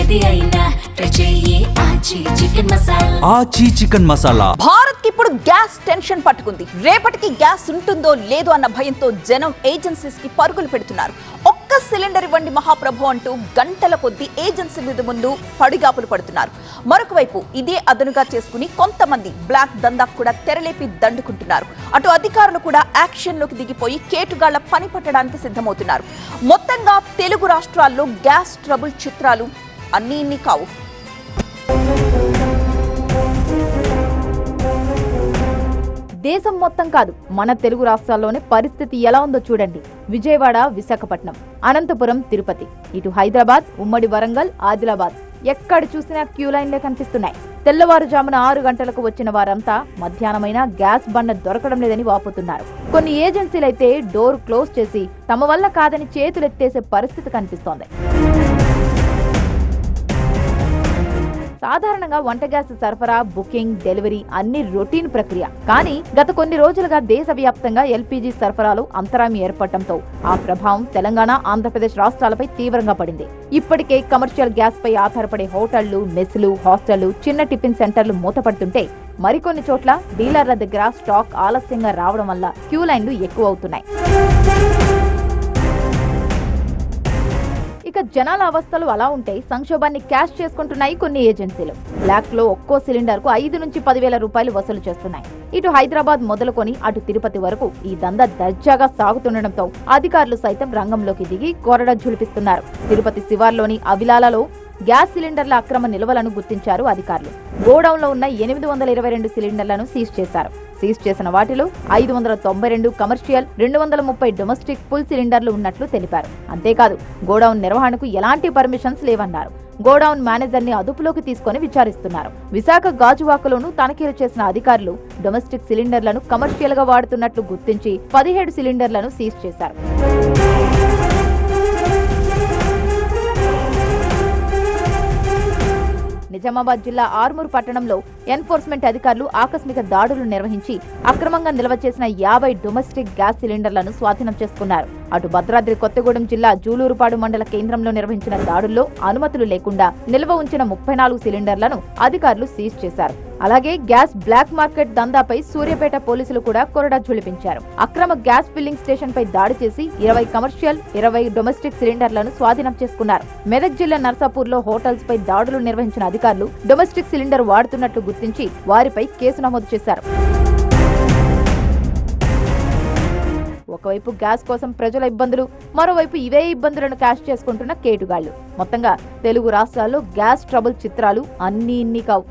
ఏది అయినా ట్రై చెయ్యి ఆచి చికెన్ మసాలా. ఆచి చికెన్ మసాలా. భారత్ కి ఇప్పుడు గ్యాస్ టెన్షన్ పట్టుకుంది. రేపటికి గ్యాస్ ఉంటుందో లేదో అన్న భయంతో జనం ఏజెన్సీస్ కి పరుగులు పెడుతున్నారు. ఒక్క సిలిండర్ ఇవ్వండి మహాప్రభు అంటూ గంటల కొద్దీ ఏజెన్సీల ముందు పడిగాపులు పడుతున్నారు. మరొక వైపు ఇదే అదనుగా చేసుకుని కొంతమంది బ్లాక్ దందాకు కూడా తెరలేపి దండుకుంటున్నారు. అటు అధికారులు కూడా యాక్షన్ లోకి దిగిపోయి కేటుగాళ్ల పని పట్టడానికి సిద్ధమవుతున్నారు. మొత్తంగా తెలుగు రాష్ట్రాల్లో గ్యాస్ ట్రబుల్ చిత్రాలు అన్నీ ఇన్ని కావు. దేశం మొత్తం కాదు, మన తెలుగు రాష్ట్రాల్లోనే పరిస్థితి ఎలా ఉందో చూడండి. విజయవాడ, విశాఖపట్నం, అనంతపురం, తిరుపతి, ఇటు హైదరాబాద్, ఉమ్మడి వరంగల్, ఆదిలాబాద్ ఎక్కడ చూసినా క్యూ లైన్లే కనిపిస్తున్నాయి. తెల్లవారుజామున 6 గంటలకు వచ్చిన వారంతా మధ్యాహ్నమైనా గ్యాస్ బండ దొరకడం లేదని వాపోతున్నారు. కొన్ని ఏజెన్సీలైతే డోర్ క్లోజ్ చేసి తమ వల్ల కాదని చేతులెత్తేసే పరిస్థితి కనిపిస్తోంది. సాధారణంగా వంట గ్యాస్ సరఫరా, బుకింగ్, డెలివరీ అన్ని రొటీన్ ప్రక్రియ. కానీ గత కొన్ని రోజులుగా దేశవ్యాప్తంగా ఎల్పీజీ సరఫరాలో అంతరాయం ఏర్పడటంతో ఆ ప్రభావం తెలంగాణ, ఆంధ్రప్రదేశ్ రాష్ట్రాలపై తీవ్రంగా పడింది. ఇప్పటికే కమర్షియల్ గ్యాస్ పై ఆధారపడే హోటళ్లు, మెస్లు, హాస్టళ్లు, చిన్న టిఫిన్ సెంటర్లు మూతపడుతుంటే మరికొన్ని చోట్ల డీలర్ల దగ్గర స్టాక్ ఆలస్యంగా రావడం వల్ల క్యూ లైన్లు ఎక్కువ అవుతున్నాయి. ఇక జనాల అవస్థలు అలా ఉంటే సంక్షోభాన్ని క్యాష్ చేసుకుంటున్నాయి కొన్ని ఏజెన్సీలు. బ్లాక్ లో ఒక్కో సిలిండర్ కు 5 నుంచి 10,000 రూపాయలు వసూలు చేస్తున్నాయి. ఇటు హైదరాబాద్ మొదలుకొని అటు తిరుపతి వరకు ఈ దందా దర్జాగా సాగుతుండటంతో అధికారులు సైతం రంగంలోకి దిగి కొరడ జులిపిస్తున్నారు. తిరుపతి శివార్లోని అవిలాలలో గ్యాస్ సిలిండర్ల అక్రమ నిల్వలను గుర్తించారు అధికారులు. గోడౌన్లో ఉన్న 822 సిలిండర్లను సీజ్ చేశారు. సీజ్ చేసిన వాటిలో 592 కమర్షియల్, 230 డొమెస్టిక్ ఫుల్ సిలిండర్లు ఉన్నట్లు తెలిపారు. అంతేకాదు గోడౌన్ నిర్వహణకు ఎలాంటి పర్మిషన్స్ లేవన్నారు. గోడౌన్ మేనేజర్ ని అదుపులోకి తీసుకుని విచారిస్తున్నారు. విశాఖ గాజువాకలోనూ తనిఖీలు చేసిన అధికారులు డొమెస్టిక్ సిలిండర్లను కమర్షియల్ గా వాడుతున్నట్లు గుర్తించి 17 సిలిండర్లను సీజ్ చేశారు. నిజామాబాద్ జిల్లా ఆర్మూర్ పట్టణంలో ఎన్ఫోర్స్మెంట్ అధికారులు ఆకస్మిక దాడులు నిర్వహించి అక్రమంగా నిల్వ చేసిన 50 డొమెస్టిక్ గ్యాస్ సిలిండర్లను స్వాధీనం చేసుకున్నారు. అటు భద్రాద్రి కొత్తగూడెం జిల్లా జూలూరుపాడు మండల కేంద్రంలో నిర్వహించిన దాడుల్లో అనుమతులు లేకుండా నిల్వ ఉంచిన 34 సిలిండర్లను అధికారులు సీజ్ చేశారు. అలాగే గ్యాస్ బ్లాక్ మార్కెట్ దందాపై సూర్యాపేట పోలీసులు కూడా కొరడా ఝుళిపించారు. అక్రమ గ్యాస్ ఫిల్లింగ్ స్టేషన్ పై దాడి చేసి 20 కమర్షియల్, 20 డొమెస్టిక్ సిలిండర్లను స్వాధీనం చేసుకున్నారు. మెదక్ జిల్లా నర్సాపూర్ లో హోటల్స్ పై దాడులు నిర్వహించిన అధికారులు డొమెస్టిక్ సిలిండర్ వాడుతున్నట్లు గుర్తించి వారిపై కేసు నమోదు చేశారు. ఒకవైపు గ్యాస్ కోసం ప్రజల ఇబ్బందులు, మరోవైపు ఇవే ఇబ్బందులను క్యాష్ చేసుకుంటున్న కేటుగాళ్లు. మొత్తంగా తెలుగు రాష్ట్రాల్లో గ్యాస్ ట్రబుల్ చిత్రాలు అన్నీ ఇన్ని కావు.